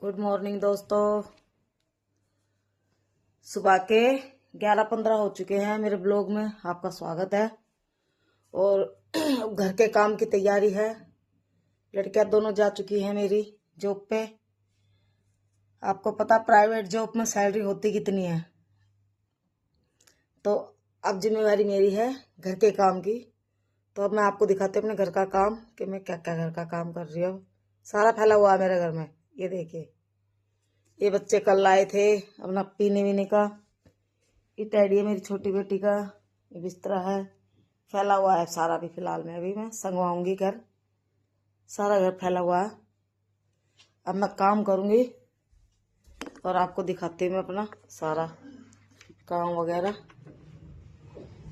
Good morning दोस्तों। सुबह के 11:15 हो चुके हैं। मेरे ब्लॉग में आपका स्वागत है। और घर के काम की तैयारी है। लड़कियां दोनों जा चुकी हैं मेरी जॉब पे। आपको पता प्राइवेट जॉब में सैलरी होती कितनी है। तो अब जिम्मेवारी मेरी है घर के काम की। तो अब मैं आपको दिखाती हूँ अपने घर का काम कि मैं क्या क्या घर का काम कर रही हूँ। सारा फैला हुआ है मेरे घर में। ये देखिए, ये बच्चे कल लाए थे अपना पीने वीने का। ये टैडी है मेरी छोटी बेटी का। ये बिस्तरा है, फैला हुआ है सारा। भी फिलहाल में अभी मैं संगवाऊंगी घर। सारा घर फैला हुआ है। अब मैं काम करूंगी और आपको दिखाती हूँ मैं अपना सारा काम वगैरह।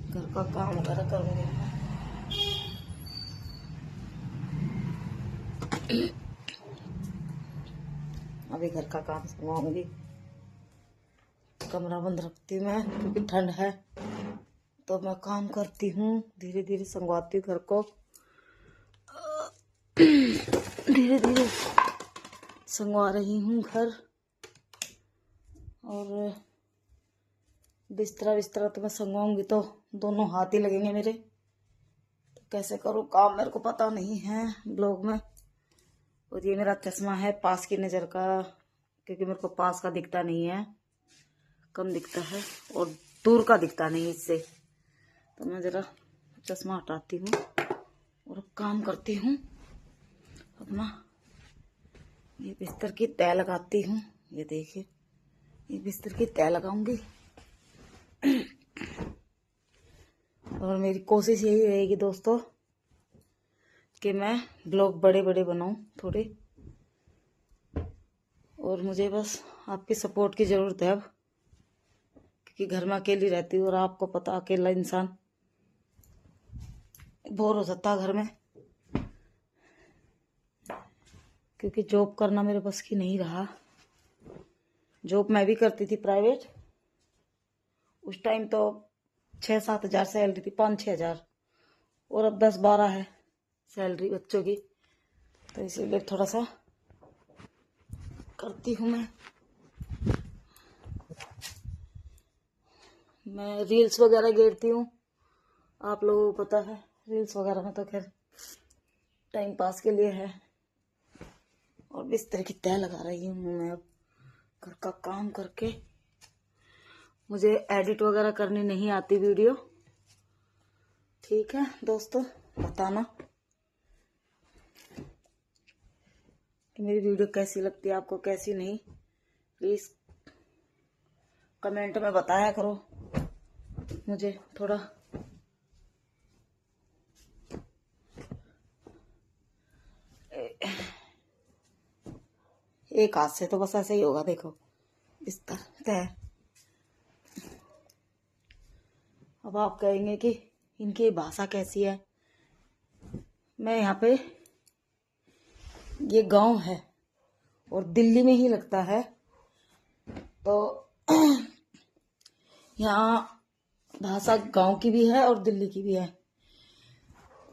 घर का काम वगैरह करूंगी। अभी घर का काम संगवाऊंगी। कमरा बंद रखती हूँ मैं क्योंकि ठंड है। तो मैं काम करती हूँ, धीरे धीरे संगवाती हूँ घर को। धीरे धीरे संगवा रही हूँ घर। और बिस्तरा तो मैं संगवाऊंगी तो दोनों हाथ ही लगेंगे मेरे। तो कैसे करूँ काम मेरे को पता नहीं है ब्लॉग में। और ये मेरा चश्मा है पास की नज़र का, क्योंकि मेरे को पास का दिखता नहीं है, कम दिखता है और दूर का दिखता नहीं इससे। तो मैं ज़रा चश्मा हटाती हूँ और काम करती हूँ अपना। ये बिस्तर की तह लगाती हूँ। ये देखिए, ये बिस्तर की तह लगाऊंगी। और मेरी कोशिश यही रहेगी दोस्तों कि मैं ब्लॉग बड़े बड़े बनाऊं थोड़े। और मुझे बस आपकी सपोर्ट की ज़रूरत है अब, क्योंकि घर में अकेली रहती हूँ और आपको पता अकेला इंसान बोर हो सकता है घर में। क्योंकि जॉब करना मेरे बस की नहीं रहा। जॉब मैं भी करती थी प्राइवेट। उस टाइम तो 6-7 हज़ार सैलरी थी, 5-6 हज़ार। और अब 10-12 है सैलरी बच्चों की। तो इसीलिए थोड़ा सा करती हूँ मैं रील्स वगैरह घेरती हूँ। आप लोगों को पता है रील्स वगैरह में तो खैर टाइम पास के लिए है। और बिस्तर की तह लगा रही हूँ मैं अब घर का काम करके। मुझे एडिट वगैरह करनी नहीं आती वीडियो। ठीक है दोस्तों, बताना कि मेरी वीडियो कैसी लगती है आपको, कैसी नहीं। प्लीज़ कमेंट में बताया करो मुझे थोड़ा। एक हाथ से तो बस ऐसे ही होगा। देखो बिस्तर तय। अब आप कहेंगे कि इनकी भाषा कैसी है। मैं यहाँ पे, ये गांव है और दिल्ली में ही लगता है। तो यहाँ भाषा गांव की भी है और दिल्ली की भी है।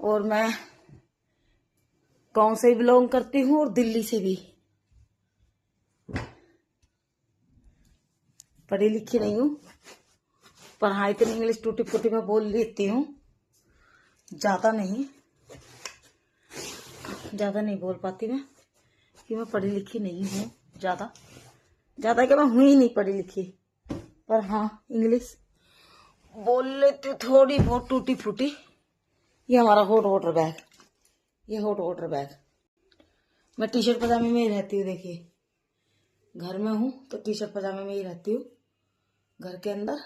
और मैं गांव से बिलोंग करती हूँ और दिल्ली से भी। पढ़ी लिखी नहीं हूँ, पर हाँ इतनी इंग्लिश टूटी फूटी मैं बोल लेती हूँ। ज़्यादा नहीं बोल पाती मैं, कि मैं पढ़ी लिखी नहीं हूँ ज़्यादा कि मैं हुई नहीं पढ़ी लिखी। पर हाँ इंग्लिश बोल लेती हूँ थोड़ी बहुत टूटी फूटी। ये हमारा हॉट वाटर बैग, ये हॉट वाटर बैग। मैं टी शर्ट पजामे में ही रहती हूँ। देखिए घर में हूँ तो टी शर्ट पजामे में ही रहती हूँ। घर के अंदर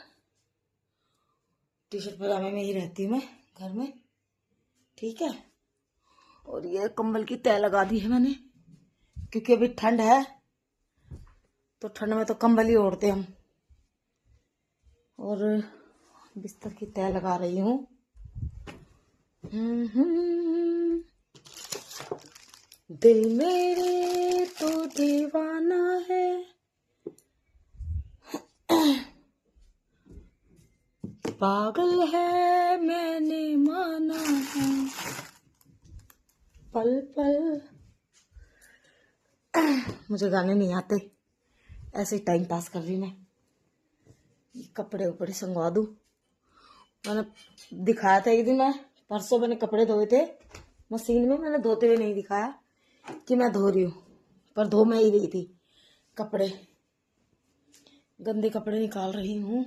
टी शर्ट पजामे में ही रहती हूँ मैं घर में। ठीक है। और ये कंबल की तह लगा दी है मैंने, क्योंकि अभी ठंड है तो ठंड में तो कंबल ही ओढ़ते हम। और बिस्तर की तह लगा रही हूँ। दिल मेरे तो दीवाना है, पागल है मैंने माना है। पल पल मुझे गाने नहीं आते, ऐसे ही टाइम पास कर रही मैं। कपड़े उपड़े संगवा दूँ। मैंने दिखाया था एक दिन, मैं परसों मैंने कपड़े धोए थे मशीन में, मैंने धोते हुए नहीं दिखाया कि मैं धो रही हूँ, पर धो मैं ही रही थी कपड़े। गंदे कपड़े निकाल रही हूँ,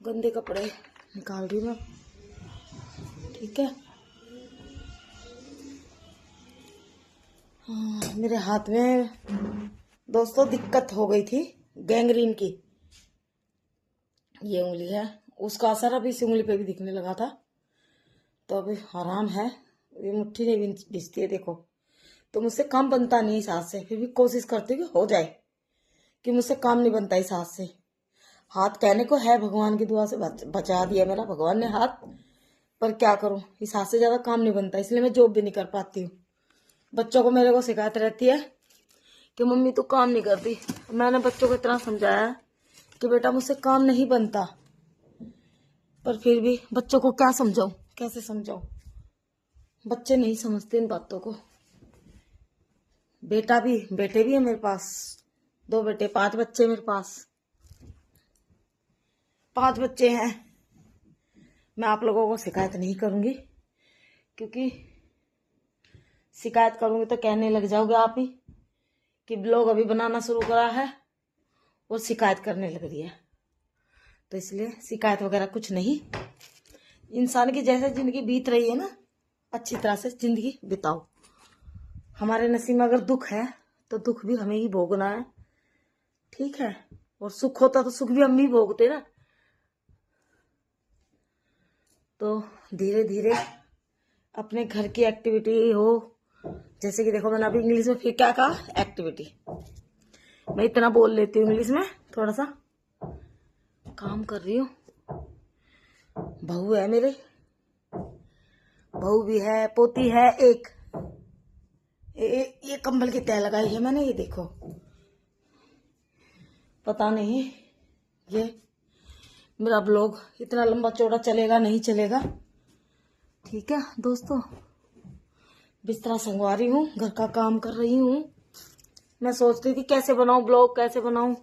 गंदे कपड़े निकाल रही हूँ मैं, ठीक है। हाँ, मेरे हाथ में दोस्तों दिक्कत हो गई थी गैंग्रीन की। ये उंगली है, उसका असर अभी इस उंगली पे भी दिखने लगा था, तो अभी आराम है। ये मुट्ठी नहीं भिजती है देखो, तो मुझसे काम बनता नहीं इस हाथ से, फिर भी कोशिश करती हूँ कि हो जाए, कि मुझसे काम नहीं बनता इस हाथ से। हाथ कहने को है, भगवान की दुआ से बचा दिया मेरा भगवान ने हाथ, पर क्या करूँ, इस हाथ से ज़्यादा काम नहीं बनता, इसलिए मैं जॉब भी नहीं कर पाती हूँ। बच्चों को मेरे को शिकायत रहती है कि मम्मी तू काम नहीं करती। मैंने बच्चों को इतना समझाया कि बेटा मुझसे काम नहीं बनता, पर फिर भी बच्चों को क्या समझाऊं, कैसे समझाऊं, बच्चे नहीं समझते इन बातों को। बेटे भी है मेरे पास, 2 बेटे, 5 बच्चे मेरे पास, 5 बच्चे हैं। मैं आप लोगों को शिकायत नहीं करूंगी, क्योंकि शिकायत करूंगी तो कहने लग जाओगे आप ही कि ब्लॉग अभी बनाना शुरू करा है और शिकायत करने लग रही है। तो इसलिए शिकायत वगैरह कुछ नहीं। इंसान की जैसे जिंदगी बीत रही है ना, अच्छी तरह से जिंदगी बिताओ। हमारे नसीब में अगर दुख है तो दुख भी हमें ही भोगना है, ठीक है। और सुख होता तो सुख भी हम ही भोगते ना। तो धीरे धीरे अपने घर की एक्टिविटी हो, जैसे कि देखो मैंने अभी इंग्लिश में फिर क्या कहा, एक्टिविटी। मैं इतना बोल लेती हूँ इंग्लिश में, थोड़ा सा काम कर रही हूँ। बहू है मेरे, बहू भी है, पोती है एक। ये कंबल की तह लगाई है मैंने, ये देखो। पता नहीं ये मेरा ब्लॉग इतना लंबा चौड़ा चलेगा नहीं चलेगा, ठीक है दोस्तों। बिस्तरा संगवा रही हूँ, घर का काम कर रही हूँ। मैं सोचती थी कैसे बनाऊं ब्लॉग, कैसे बनाऊं,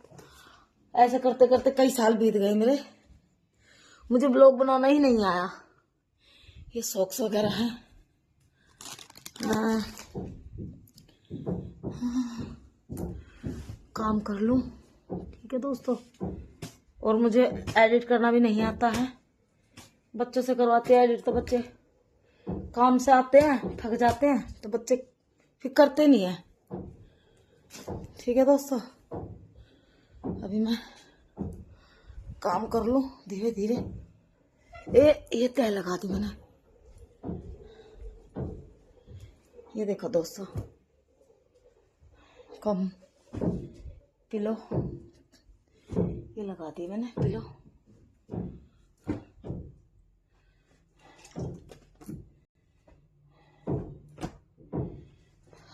ऐसे करते करते कई साल बीत गए मेरे, मुझे ब्लॉग बनाना ही नहीं आया। ये सॉक्स वगैरह है, मैं काम कर लूं, ठीक है दोस्तों। और मुझे एडिट करना भी नहीं आता है, बच्चों से करवाते हैं एडिट, तो बच्चे काम से आते हैं थक जाते हैं, तो बच्चे फिर करते नहीं है, ठीक है दोस्तों। अभी मैं काम कर लूं धीरे धीरे। ये तह लगा दी मैंने, ये देखो दोस्तों, कम पिलो ये लगा दी मैंने, पिलो।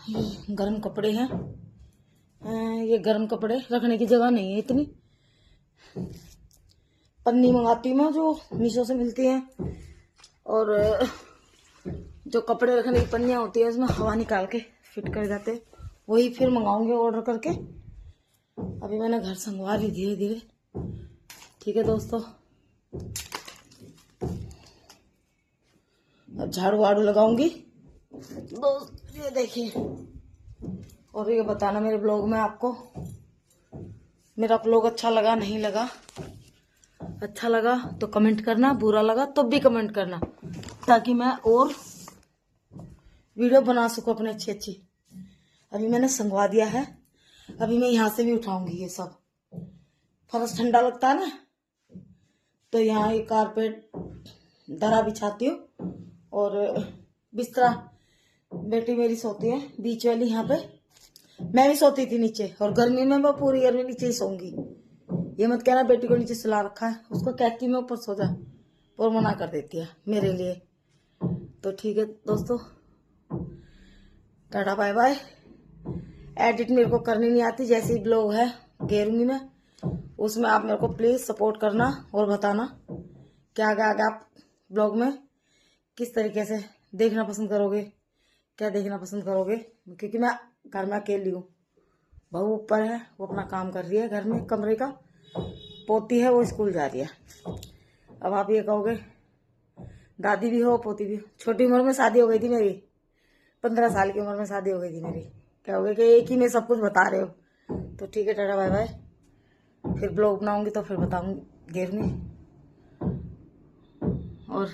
ये गर्म कपड़े हैं, ये गर्म कपड़े रखने की जगह नहीं है इतनी। पन्नी मंगाती हूँ मैं, जो मीशो से मिलती है, और जो कपड़े रखने की पन्नियाँ होती है उसमें हवा निकाल के फिट कर जाते, वही फिर मंगाऊंगी ऑर्डर करके। अभी मैंने घर संगवा ली धीरे धीरे, ठीक है दोस्तों। अब झाड़ू वाड़ू लगाऊंगी दोस्त, ये देखिए। और ये बताना मेरे ब्लॉग में आपको मेरा ब्लॉग अच्छा लगा नहीं लगा। अच्छा लगा तो कमेंट करना, बुरा लगा तो भी कमेंट करना, ताकि मैं और वीडियो बना सकूं अपने अच्छी अच्छी। अभी मैंने संगवा दिया है, अभी मैं यहाँ से भी उठाऊंगी ये सब। फर्श ठंडा लगता है ना, तो यहाँ ये कारपेट दरा बिछाती हूँ, और बिस्तरा बेटी मेरी सोती है बीच वाली यहाँ पे, मैं भी सोती थी नीचे, और गर्मी में मैं पूरी गर्मी नीचे ही सोऊंगी। ये मत कहना बेटी को नीचे सुला रखा है, उसको कहती मैं ऊपर सो जा, और मना कर देती है मेरे लिए। तो ठीक है दोस्तों, टाटा बाय बाय। एडिट मेरे को करनी नहीं आती, जैसी ब्लॉग है घेरूंगी मैं, उसमें आप मेरे को प्लीज सपोर्ट करना और बताना क्या आगे आगे आप ब्लॉग में किस तरीके से देखना पसंद करोगे, क्या देखना पसंद करोगे, क्योंकि मैं घर में अकेली हूँ। बहू ऊपर है, वो अपना काम कर रही है घर में कमरे का। पोती है वो स्कूल जा रही है। अब आप ये कहोगे दादी भी हो पोती भी हो। छोटी उम्र में शादी हो गई थी मेरी, 15 साल की उम्र में शादी हो गई थी मेरी। कहोगे कि एक ही में सब कुछ बता रहे हो, तो ठीक है, टाटा बाय बाय। फिर ब्लॉग बनाऊंगी तो फिर बताऊंगी घेरनी। और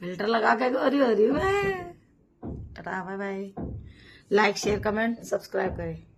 फिल्टर लगा के गोरी हो रही हूँ मैं। Tata bye bye. Like share comment subscribe करें।